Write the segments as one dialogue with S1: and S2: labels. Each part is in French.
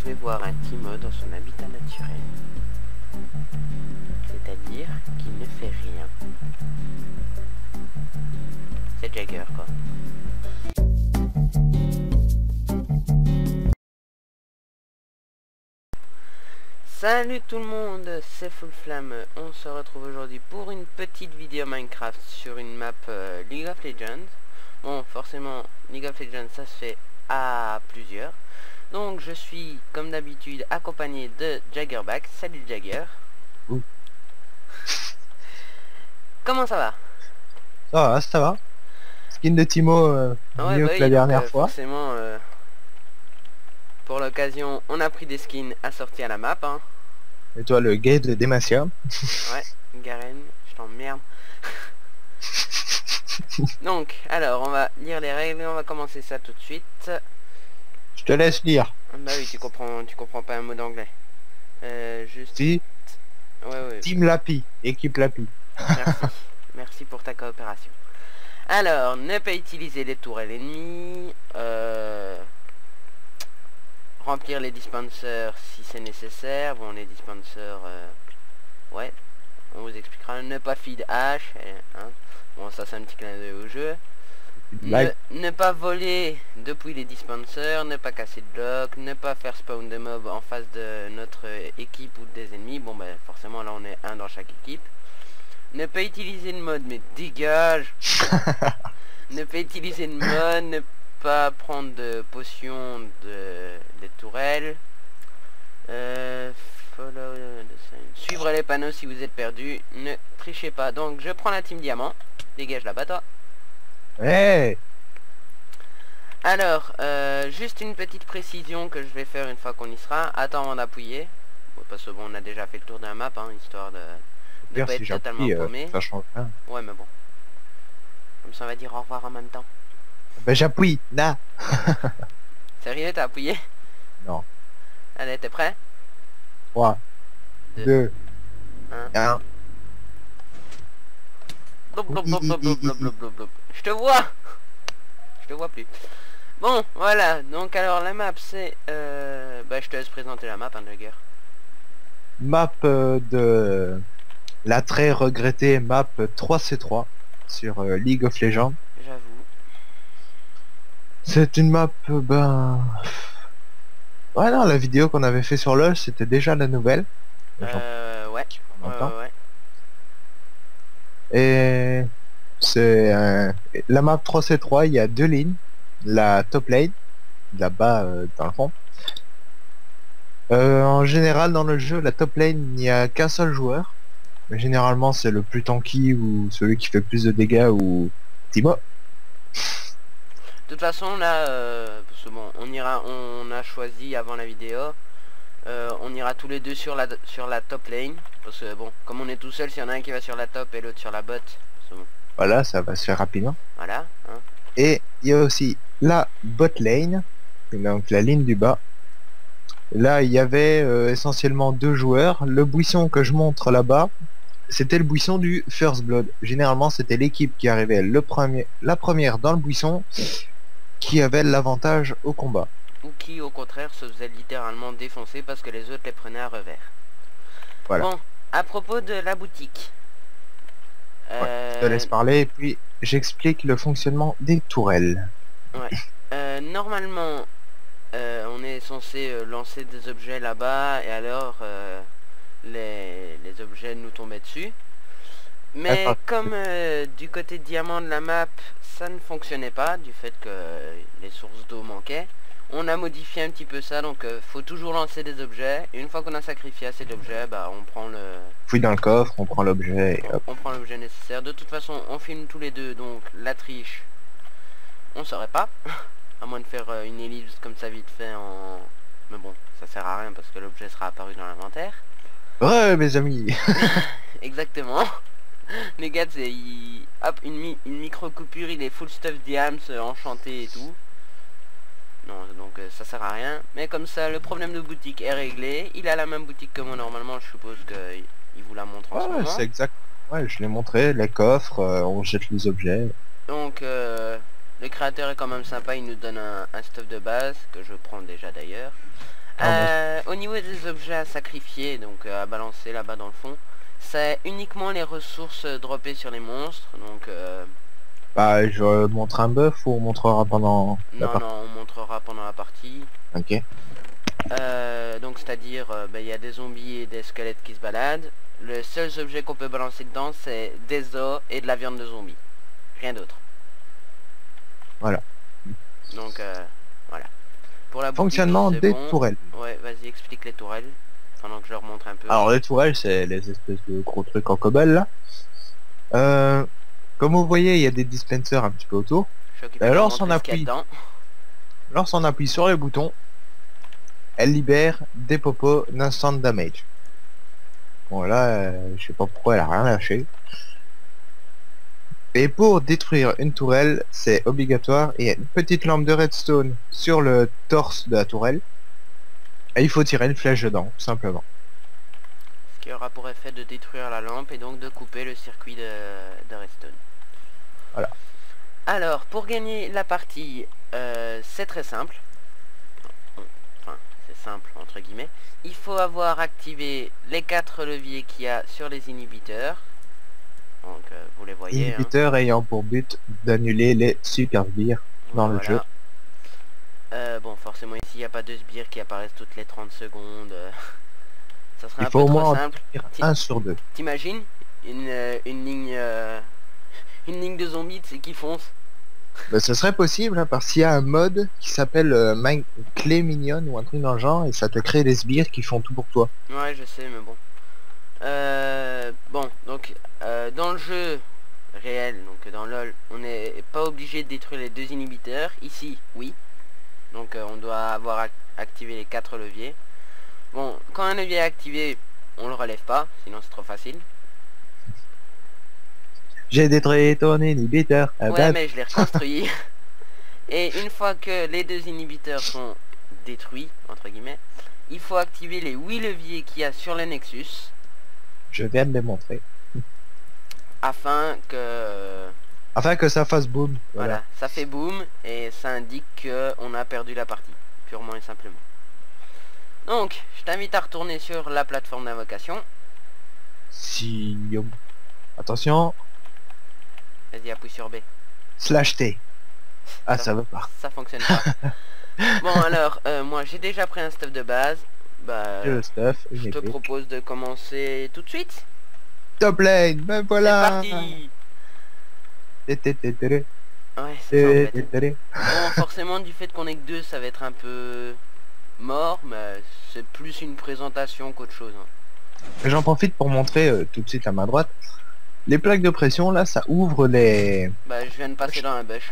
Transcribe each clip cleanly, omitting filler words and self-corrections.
S1: vais voir un Timo dans son habitat naturel. C'est-à-dire qu'il ne fait rien. C'est Jagger quoi. Salut tout le monde, c'est Full Flamme. On se retrouve aujourd'hui pour une petite vidéo Minecraft sur une map League of Legends. Bon, forcément, League of Legends ça se fait à plusieurs. Donc je suis comme d'habitude accompagné de Jaggerback. Salut Jagger.
S2: Ouh.
S1: Comment ça va?
S2: Ça va. Skin de Timo
S1: Ouais,
S2: mieux
S1: bah
S2: que
S1: oui,
S2: la
S1: donc,
S2: dernière fois.
S1: forcément, pour l'occasion, on a pris des skins assortis à la map. Hein.
S2: Et toi le gay de Demacia.
S1: Ouais, Garen, je t'emmerde. Donc, alors, on va lire les règles et on va commencer ça tout de suite.
S2: Je te laisse lire.
S1: Bah oui, tu comprends pas un mot d'anglais. Juste...
S2: Si,
S1: Ouais.
S2: Team Lapi, équipe Lapi.
S1: Merci. Merci pour ta coopération. Alors, ne pas utiliser les tourelles ennemies. Remplir les dispensers si c'est nécessaire. Bon, les dispensers... ouais, on vous expliquera. Ne pas feed H. Hein. Bon, ça c'est un petit clin d'œil au jeu. Ne pas voler depuis les dispensers, ne pas casser de blocs, ne pas faire spawn de mobs en face de notre équipe ou des ennemis. Bon ben forcément là on est un dans chaque équipe. Ne pas utiliser le mode, mais dégage. Ne pas utiliser le mode, ne pas prendre de potions des tourelles. Suivre les panneaux si vous êtes perdu. Ne trichez pas. Donc je prends la team diamant. Dégage là-bas toi.
S2: Hey.
S1: Alors, juste une petite précision que je vais faire une fois qu'on y sera. Attends avant d'appuyer. Bon, parce que bon, on a déjà fait le tour de la map, hein, histoire de pas
S2: Si
S1: être totalement paumé.
S2: ça change rien.
S1: Ouais, mais bon. Comme ça, on va dire au revoir en même temps.
S2: Ben j'appuie, na.
S1: Sérieux, t'as appuyé?
S2: Non.
S1: Allez, t'es prêt?
S2: 3, 2, 1.
S1: Je te vois. Je te vois plus. Bon, voilà. Donc alors la map c'est... bah je te laisse présenter la map, hein, Jagger.
S2: Map de la très regrettée map 3C3 sur League of Legends.
S1: J'avoue.
S2: C'est une map, ouais non, la vidéo qu'on avait fait sur LoL, c'était déjà la nouvelle.
S1: Ouais. Ouais.
S2: Et c'est la map 3C3, il y a deux lignes. La top lane, là-bas dans le fond. En général dans le jeu, la top lane, il n'y a qu'un seul joueur. Mais généralement c'est le plus tanky ou celui qui fait plus de dégâts ou Timo.
S1: De toute façon là, parce que bon, on a choisi avant la vidéo, on ira tous les deux sur la top lane, parce que bon, comme on est tout seul, s'il y en a un qui va sur la top et l'autre sur la bot, bon.
S2: Voilà, ça va se faire rapidement.
S1: Voilà. Hein.
S2: Et il y a aussi la bot lane, donc la ligne du bas. Là, il y avait essentiellement deux joueurs. Le buisson que je montre là-bas, c'était le buisson du First Blood. Généralement, c'était l'équipe qui arrivait la première dans le buisson qui avait l'avantage au combat.
S1: Ou qui, au contraire, se faisait littéralement défoncer parce que les autres les prenaient à revers.
S2: Voilà.
S1: Bon, à propos de la boutique.
S2: Ouais, je te laisse parler et puis j'explique le fonctionnement des tourelles.
S1: Ouais. Normalement, on est censé lancer des objets là-bas et alors les objets nous tombaient dessus. Mais comme du côté diamant de la map, ça ne fonctionnait pas du fait que les sources d'eau manquaient. On a modifié un petit peu ça, donc faut toujours lancer des objets. Et une fois qu'on a sacrifié assez d'objets, bah on prend le...
S2: Fouille dans le coffre, on prend l'objet et hop.
S1: On prend l'objet nécessaire. De toute façon, on filme tous les deux, donc la triche, on saurait pas. À moins de faire une ellipse comme ça vite fait en... Mais bon, ça sert à rien parce que l'objet sera apparu dans l'inventaire.
S2: Ouais mes amis.
S1: Exactement. Les gars, c'est... Hop, une micro coupure, il est full stuff diams, enchanté et tout. Non, donc ça sert à rien. Mais comme ça, le problème de boutique est réglé. Il a la même boutique que moi normalement, je suppose qu'il vous la montre en ce moment.
S2: C'est exact. Ouais, je l'ai montré, les coffres, on jette les objets.
S1: Donc, le créateur est quand même sympa, il nous donne un stuff de base, que je prends déjà d'ailleurs. Au niveau des objets à sacrifier, donc à balancer là-bas dans le fond, c'est uniquement les ressources droppées sur les monstres, donc
S2: Bah, je montre un buff ou on montrera pendant la
S1: non,
S2: partie.
S1: non, on montrera pendant la partie.
S2: Ok.
S1: Donc c'est-à-dire, il y a des zombies et des squelettes qui se baladent. Le seul objet qu'on peut balancer dedans, c'est des os et de la viande de zombie. Rien d'autre.
S2: Voilà.
S1: Donc voilà. Pour la
S2: Fonctionnement
S1: boutique,
S2: des
S1: c'est bon.
S2: tourelles.
S1: Ouais, vas-y, explique les tourelles. Pendant que je leur montre un peu.
S2: Alors les tourelles, c'est les espèces de gros trucs en cobble là. Comme vous voyez, il y a des dispensers un petit peu autour.
S1: Je suis occupé de
S2: Alors
S1: leur montrer ce qu'il y a dedans.
S2: lorsqu'on appuie sur les boutons, elle libère des popos d'instant damage. Bon là, je sais pas pourquoi elle a rien lâché. Et pour détruire une tourelle, c'est obligatoire. Il y a une petite lampe de redstone sur le torse de la tourelle. Et il faut tirer une flèche dedans, tout simplement.
S1: Ce qui aura pour effet de détruire la lampe et donc de couper le circuit de redstone.
S2: Voilà.
S1: Alors, pour gagner la partie, c'est très simple. Enfin, c'est simple entre guillemets. Il faut avoir activé les 4 leviers qu'il y a sur les inhibiteurs. Donc, vous les voyez.
S2: Inhibiteur ayant pour but d'annuler les super sbires dans le jeu.
S1: Bon, forcément ici, il n'y a pas de sbires qui apparaissent toutes les 30 secondes. Ça serait
S2: Il
S1: un
S2: faut
S1: peu
S2: au
S1: trop
S2: moins
S1: simple.
S2: 1 sur 2.
S1: T'imagines une ligne de zombies, c'est qui fonce.
S2: Bah, ce serait possible, hein, parce qu'il y a un mode qui s'appelle clé mignonne ou un truc dans le genre, et ça te crée des sbires qui font tout pour toi.
S1: Ouais, je sais, mais bon. Bon, donc dans le jeu réel, donc dans LoL, on n'est pas obligé de détruire les 2 inhibiteurs. Ici, oui. Donc on doit avoir activé les 4 leviers. Bon, quand un levier est activé, on le relève pas, sinon c'est trop facile.
S2: J'ai détruit ton inhibiteur. Ah
S1: Ouais,
S2: bah,
S1: mais je l'ai reconstruit. Et une fois que les 2 inhibiteurs sont détruits, entre guillemets, il faut activer les 8 leviers qu'il y a sur le Nexus.
S2: je viens de les montrer.
S1: Afin que...
S2: Afin que ça fasse boom.
S1: Voilà, ça fait boom et ça indique qu'on a perdu la partie, purement et simplement. Donc, je t'invite à retourner sur la plateforme d'invocation.
S2: Si... Attention.
S1: Vas-y, appuie sur B.
S2: Slash T. Ah, ça va pas.
S1: Ça fonctionne pas. Bon, alors, moi j'ai déjà pris un stuff de base. Bah,
S2: J'ai le stuff, une
S1: je te
S2: épée.
S1: propose de commencer tout de suite.
S2: Top lane, ben voilà.
S1: C'est parti.
S2: Tétététéré,
S1: Ouais, c'est ça en fait.
S2: tététéré.
S1: Bon, forcément, du fait qu'on est que 2, ça va être un peu mort, mais c'est plus une présentation qu'autre chose. Hein.
S2: J'en profite pour montrer tout de suite à ma droite. Les plaques de pression, là, ça ouvre les
S1: Bah, je viens de passer dans un bush.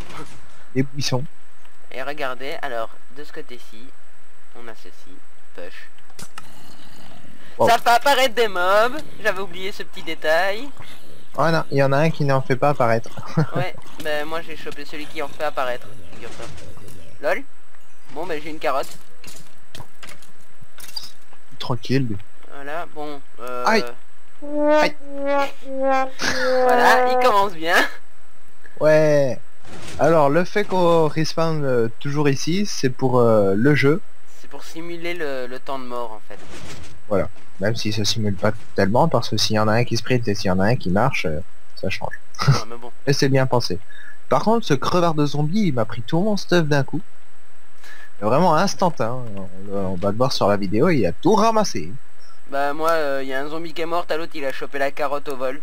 S2: buissons.
S1: Et regardez, alors, de ce côté-ci, on a ceci, push.
S2: Wow.
S1: Ça fait apparaître des mobs, j'avais oublié ce petit détail.
S2: Oh non, il y en a un qui n'en fait pas apparaître.
S1: Ouais, ben moi j'ai chopé celui qui en fait apparaître, figure-toi. Lol. Bon, ben j'ai une carotte.
S2: Tranquille. lui.
S1: Voilà, bon,
S2: Aïe. Aïe.
S1: voilà, il commence bien.
S2: Ouais. Alors, le fait qu'on respawn toujours ici, c'est pour le jeu.
S1: C'est pour simuler le temps de mort en fait.
S2: Voilà. Même si ça simule pas tellement, parce que s'il y en a un qui sprint et s'il y en a un qui marche, ça change.
S1: Ouais, mais bon.
S2: Et c'est bien pensé. Par contre, ce crevard de zombie, il m'a pris tout mon stuff d'un coup. Vraiment instantané. On va le voir sur la vidéo, il a tout ramassé.
S1: Bah moi, il y a un zombie qui est mort, à l'autre il a chopé la carotte au vol.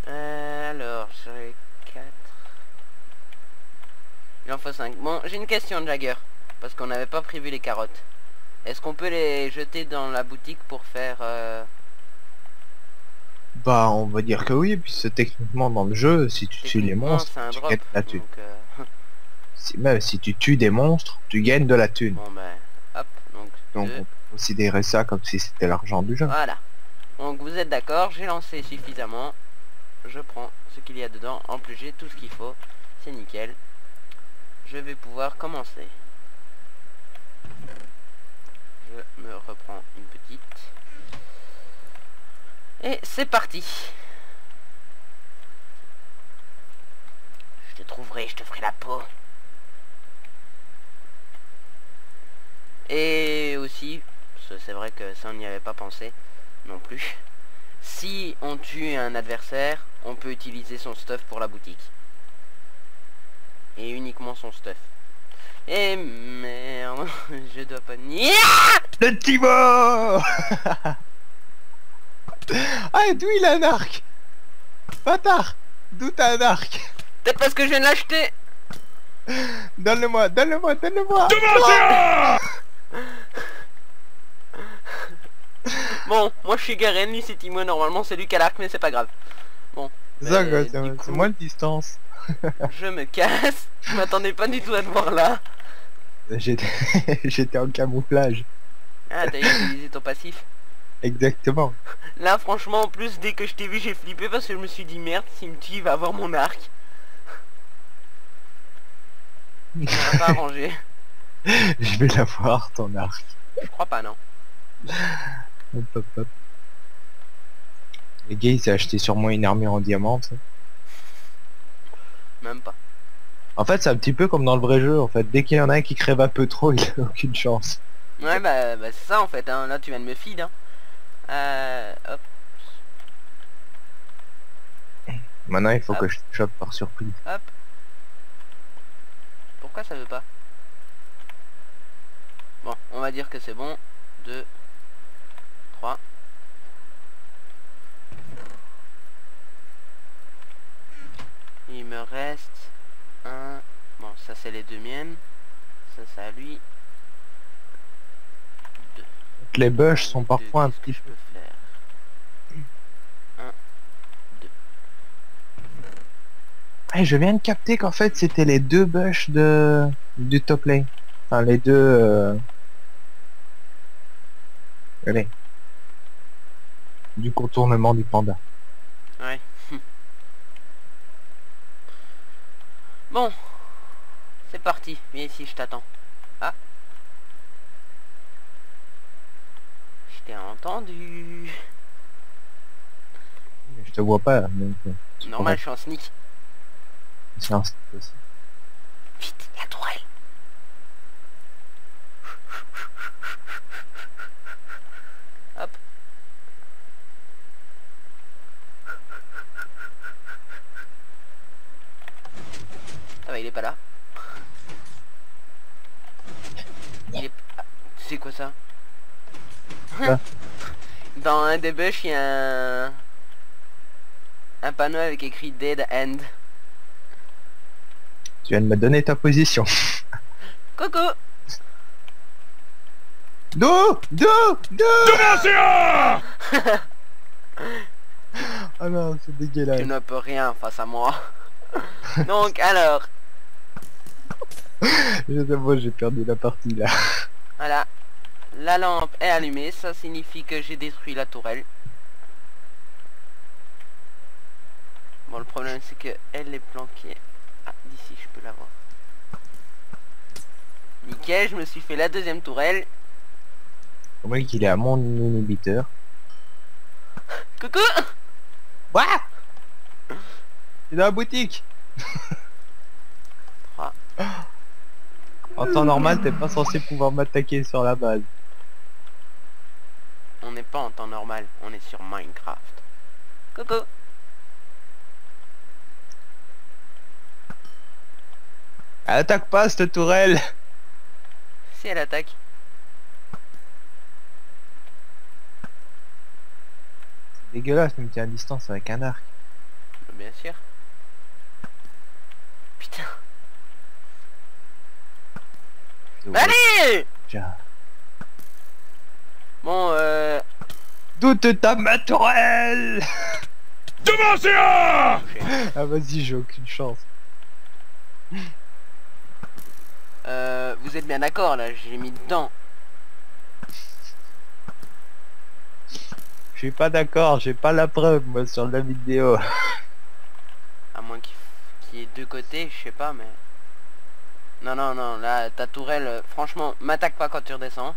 S1: Alors, j'ai 4. Il en faut 5. Bon, j'ai une question Jagger. Parce qu'on n'avait pas prévu les carottes. Est-ce qu'on peut les jeter dans la boutique pour faire...
S2: Bah, on va dire que oui, puis c'est techniquement dans le jeu, si tu tues les
S1: techniquement,
S2: monstres,
S1: c'est un
S2: tu
S1: drop,
S2: gagnes de la thune.
S1: donc,
S2: Même si tu tues des monstres, tu gagnes de la thune.
S1: bon bah, hop, donc
S2: Donc
S1: deux.
S2: on peut considérer ça comme si c'était l'argent du jeu.
S1: Voilà. Donc vous êtes d'accord, j'ai lancé suffisamment. Je prends ce qu'il y a dedans. En plus j'ai tout ce qu'il faut. C'est nickel. Je vais pouvoir commencer. Je me reprends une petite. Et c'est parti. Je te trouverai, je te ferai la peau. Et aussi, c'est vrai que ça on n'y avait pas pensé non plus. Si on tue un adversaire, on peut utiliser son stuff pour la boutique. Et uniquement son stuff. Et merde, je dois pas nier.
S2: Le Timo. Ah, d'où il a un arc? Bâtard. D'où t'as un arc?
S1: Peut-être parce que je viens de l'acheter.
S2: Donne-le-moi, donne-le-moi, donne-le-moi.
S1: Bon, moi je suis Garen, lui c'est Timo, normalement c'est lui qui a l'arc, mais c'est pas grave. Bon.
S2: Ça,
S1: Mais
S2: quoi,
S1: du
S2: c'est
S1: coup,
S2: moins de distance.
S1: je me casse. Je m'attendais pas du tout à te voir là.
S2: J'étais j'étais en camouflage.
S1: Ah, t'as utilisé ton passif.
S2: Exactement.
S1: Là franchement en plus dès que je t'ai vu j'ai flippé parce que je me suis dit merde, s'il me tue il va avoir mon arc. Ça va pas arranger.
S2: Je vais l'avoir, ton arc.
S1: Je crois pas, non.
S2: Hop, hop, hop. Les gars, il s'est acheté sur moi une armure en diamant. Ça.
S1: Même pas.
S2: En fait, c'est un petit peu comme dans le vrai jeu. En fait, dès qu'il y en a un qui crève un peu trop, il a aucune chance.
S1: Ouais bah c'est ça en fait, hein. Là tu viens de me feed, hein. Hop.
S2: Maintenant, il faut
S1: Hop.
S2: que je te chope par surprise.
S1: Hop. Pourquoi ça veut pas? Bon, on va dire que c'est bon. 2, 3. Il me reste un. Bon, ça c'est les deux miennes. Ça c'est à lui.
S2: Les bush sont
S1: Deux,
S2: parfois un
S1: qu'est-ce que
S2: petit
S1: je
S2: peu...
S1: peux faire? 1, 2.
S2: Ah, je viens de capter qu'en fait, c'était les deux bush de... du top lane. Enfin, les deux... Allez. Du contournement du panda.
S1: Ouais. Bon. C'est parti. Viens ici, je t'attends. Ah. Je t'ai entendu.
S2: Je te vois pas, donc...
S1: Normal, je suis en sneak.
S2: C'est un style aussi.
S1: Vite, la tourelle. Hop. Ça va, il est pas là. Il est... Ah, c'est quoi ça?
S2: Quoi?
S1: Dans un des bush, il y a un panneau avec écrit Dead End.
S2: Tu viens de me donner ta position.
S1: Coucou.
S2: Do Ah non, c'est dégueulasse.
S1: Tu ne peux rien face à moi. Donc alors,
S2: Moi, j'ai perdu la partie là.
S1: voilà. La lampe est allumée, ça signifie que j'ai détruit la tourelle. Bon, le problème c'est que elle est planquée. Ah, d'ici je peux la voir. Nickel, je me suis fait la deuxième tourelle.
S2: Le mec, il est à mon inhibiteur.
S1: Coucou.
S2: What? C'est dans la boutique.
S1: Ah.
S2: En temps normal, t'es pas censé pouvoir m'attaquer sur la base.
S1: On n'est pas en temps normal, on est sur Minecraft. Coucou.
S2: Attaque pas cette tourelle.
S1: Si elle attaque.
S2: C'est dégueulasse, mais me tient à distance avec un arc.
S1: Bien sûr. Putain. Allez.
S2: Déjà.
S1: Bon,
S2: Doute ta ma tourelle.
S3: Dementia!
S2: Ah vas-y, j'ai aucune chance.
S1: vous êtes bien d'accord là, j'ai mis dedans.
S2: Je suis pas d'accord, j'ai pas la preuve moi sur la vidéo.
S1: À moins qu'il y ait deux côtés, je sais pas, mais... Non, non, non, là, ta tourelle, franchement, m'attaque pas quand tu redescends.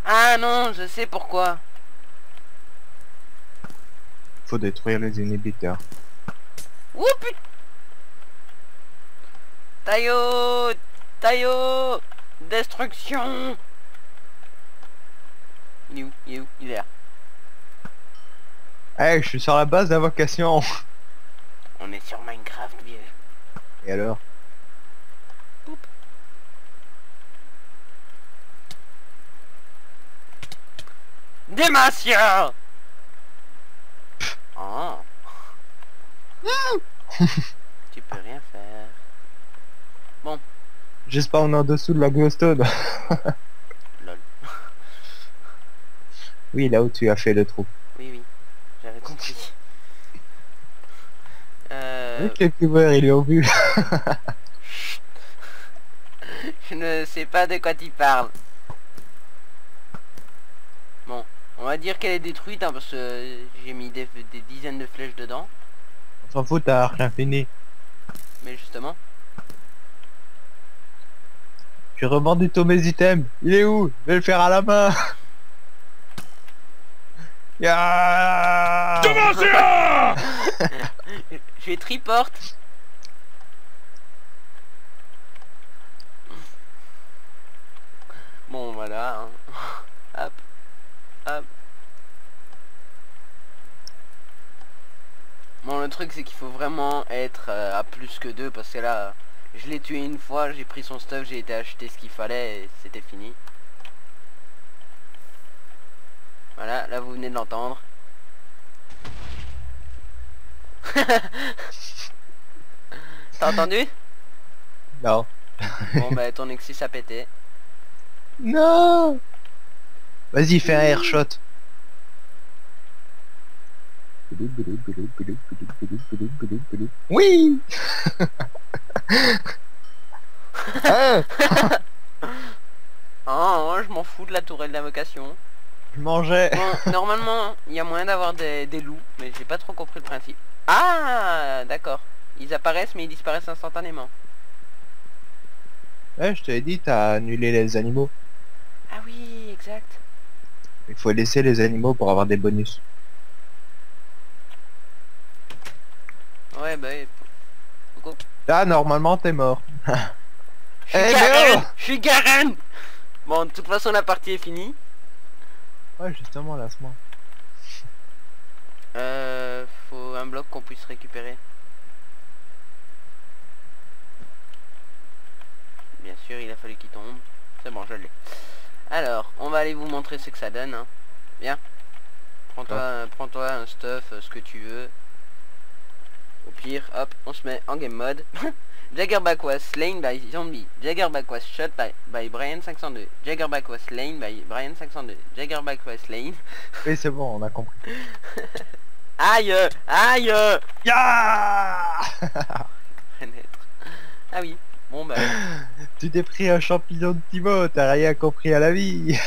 S1: Ah non, je sais pourquoi.
S2: Faut détruire les inhibiteurs.
S1: Ouh putain. Taillot, Taillot, destruction. Il est où? Il est où? Il est là.
S2: Eh, je suis sur la base d'invocation.
S1: On est sur Minecraft, vieux.
S2: Et alors?
S1: Poup. Démation. Oh. Tu peux rien faire. Bon.
S2: J'espère on est en dessous de la glowstone.
S1: Lol.
S2: Oui, là où tu as fait le trou.
S1: Oui, oui. J'avais compris.
S2: Quelques joueurs, ils l'ont vu.
S1: Je ne sais pas de quoi tu parles. Bon. On va dire qu'elle est détruite, hein, parce que j'ai mis des dizaines de flèches dedans.
S2: On s'en fout, t'as rien fini.
S1: Mais justement.
S2: J'ai revendu tous mes items. Il est où? Je vais le faire à la main. Ya
S1: J'ai triporte. Bon voilà. Hein. Hop. Hop. Bon le truc c'est qu'il faut vraiment être à plus que 2 parce que là je l'ai tué une fois, j'ai pris son stuff, j'ai été acheter ce qu'il fallait et c'était fini. Voilà, là vous venez de l'entendre. T'as entendu?
S2: Non.
S1: Bon bah ton Nexus a pété.
S2: Non. Vas-y, fais un airshot. Oui. Ah,
S1: Oh, je m'en fous de la tourelle d'invocation.
S2: je mangeais.
S1: Bon, normalement, il y a moyen d'avoir des loups, mais j'ai pas trop compris le principe. Ah, d'accord. Ils apparaissent, mais ils disparaissent instantanément.
S2: Ouais, je t'avais dit, t'as annulé les animaux.
S1: Ah oui, exact.
S2: Il faut laisser les animaux pour avoir des bonus.
S1: Ouais, bah... Coucou.
S2: Là, normalement, t'es mort.
S1: Je suis
S2: Eh,
S1: Garen.
S2: Léo.
S1: Je suis Garen. Bon, de toute façon, la partie est finie.
S2: Ouais, justement, laisse-moi.
S1: Faut un bloc qu'on puisse récupérer. Bien sûr, il a fallu qu'il tombe. C'est bon, je l'ai. Alors, on va aller vous montrer ce que ça donne. Hein. Viens. Prends-toi un stuff, ce que tu veux. Au pire, hop, on se met en game mode. Jaggerback was slain by zombie. Jaggerback was shot by Brian 502. Jaggerback was slain by Brian 502. Jaggerback was slain.
S2: Oui, c'est bon, on a compris.
S1: Aïe. Aïe.
S2: Ya.
S1: Renaître. Ah oui. Bon bah.
S2: Tu t'es pris un champignon de Timo, t'as rien compris à la vie.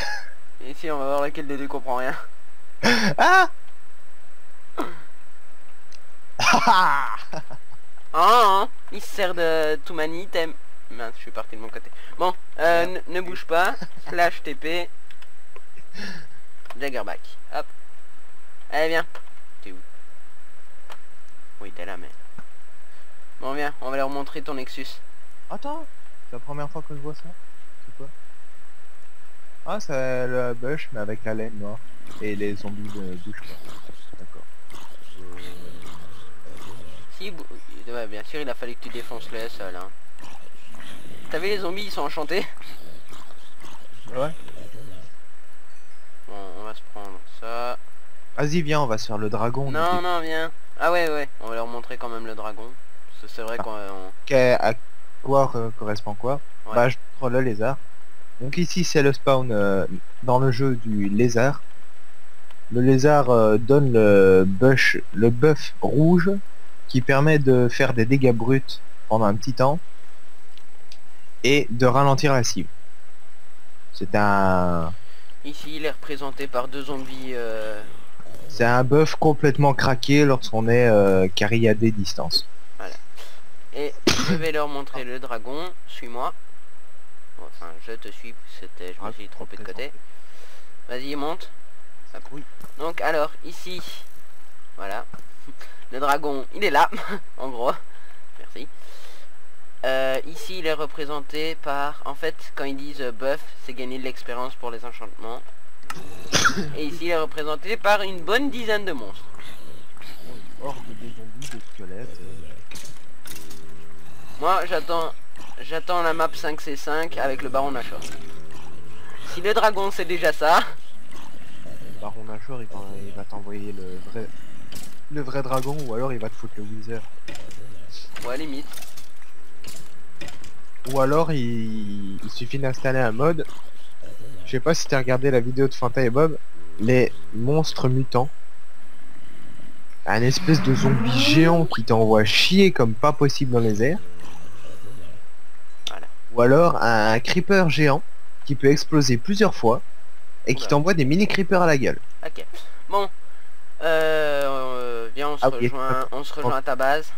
S1: Ici on va voir lequel des deux comprend rien.
S2: Ah.
S1: Ah, il se sert de tout mani item. Mince, je suis parti de mon côté. Bon, ne bouge pas. Slash TP. Jaggerback. Hop. Allez, viens. T'es où? Oui, t'es là, mais... Bon, viens, on va leur montrer ton Nexus.
S2: Attends, c'est la première fois que je vois ça. C'est quoi? Ah, c'est le bush, mais avec la laine noire. Et les zombies de bouche. D'accord.
S1: Si, ouais, bien sûr, il a fallu que tu défonces le seul. Hein. T'as vu les zombies, ils sont enchantés.
S2: Ouais.
S1: Bon, on va se prendre ça.
S2: Vas-y, viens, on va se faire le dragon.
S1: Non, non, viens. Ah ouais, on va leur montrer quand même le dragon. C'est vrai qu'on...
S2: À quoi correspond quoi?
S1: Ouais.
S2: Bah, je prends le lézard. Donc ici, c'est le spawn dans le jeu du lézard. Le lézard donne le buff rouge qui permet de faire des dégâts bruts pendant un petit temps et de ralentir la cible. C'est un...
S1: Ici, il est représenté par deux zombies...
S2: C'est un buff complètement craqué lorsqu'on est carry à des distances.
S1: Voilà. Et je vais leur montrer le dragon. Suis-moi. Bon, enfin, je te suis. Je me suis trompé de côté. Vas-y, monte. Hop.
S2: Oui.
S1: Donc, alors, ici... Voilà. Le dragon, il est là. En gros. Merci. Ici il est représenté par, en fait quand ils disent buff, c'est gagner de l'expérience pour les enchantements. Et ici il est représenté par une bonne dizaine de monstres.
S2: Horde de zombies, de squelettes.
S1: Moi j'attends la map 5C5 avec le baron Nashor. Si le dragon c'est déjà ça.
S2: Baron Nashor il va t'envoyer le vrai dragon, ou alors il va te foutre le Wither.
S1: Ouais, limite.
S2: Ou alors il suffit d'installer un mode. Je sais pas si t'as regardé la vidéo de Fanta et Bob. Les monstres mutants. Un espèce de zombie géant qui t'envoie chier comme pas possible dans les airs.
S1: Voilà.
S2: Ou alors un creeper géant qui peut exploser plusieurs fois et qui
S1: Oula.
S2: t'envoie des mini creepers à la gueule.
S1: Ok. Bon. Viens, on se
S2: Ah oui.
S1: rejoint à ta base.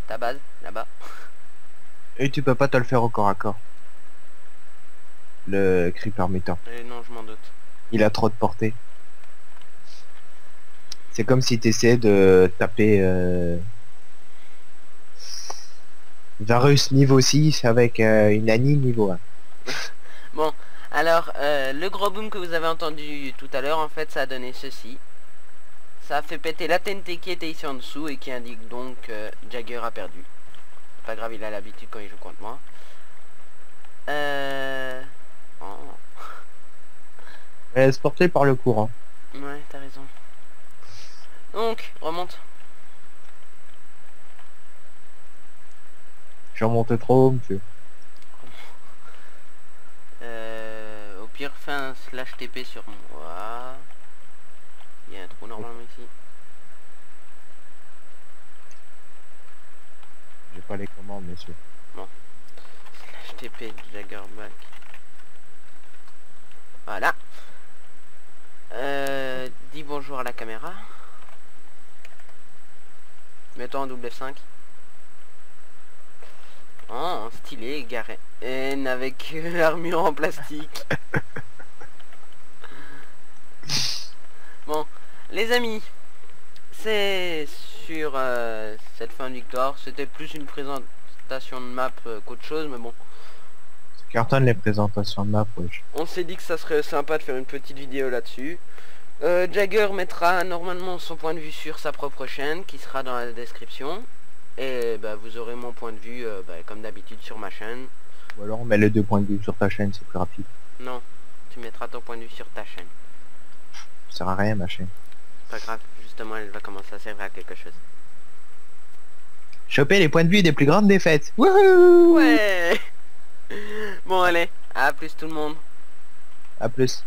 S1: Ta base, là-bas.
S2: Et tu peux pas te le faire au corps à corps. Le creeper mutant.
S1: Non, je m'en doute.
S2: Il a trop de portée. C'est comme si tu essayais de taper Varus niveau 6 avec une Annie niveau 1.
S1: Bon, alors, le gros boom que vous avez entendu tout à l'heure, en fait, ça a donné ceci. Ça a fait péter la TNT qui était ici en dessous et qui indique donc que Jagger a perdu. Pas grave, il a l'habitude quand il joue contre moi. Oh.
S2: Elle est sportée par le courant.
S1: Ouais, t'as raison. Donc, remonte.
S2: Je remonte trop, monsieur.
S1: Au pire, fais un slash TP sur moi. Il y a un trou normalement ici.
S2: J'ai pas les commandes, monsieur.
S1: Slash TP Jaggerback. Voilà. Dis bonjour à la caméra. Mets-toi en double F5. Oh, stylé, Garen avec l'armure en plastique. Bon, les amis, c'est sur cette fin de victoire. C'était plus une présentation de map qu'autre chose, mais bon.
S2: Cartonne les présentations de map, wesh.
S1: On s'est dit que ça serait sympa de faire une petite vidéo là-dessus. Jagger mettra normalement son point de vue sur sa propre chaîne, qui sera dans la description. Et bah, vous aurez mon point de vue, comme d'habitude, sur ma chaîne.
S2: Ou alors on met les deux points de vue sur ta chaîne, c'est plus rapide.
S1: Non, tu mettras ton point de vue sur ta chaîne.
S2: Ça sert à rien, ma chaîne.
S1: Pas grave, justement, elle va commencer à servir à quelque chose.
S2: Choper les points de vue des plus grandes défaites. Wouhou!
S1: Ouais. Bon, allez, à plus tout le monde.
S2: À plus.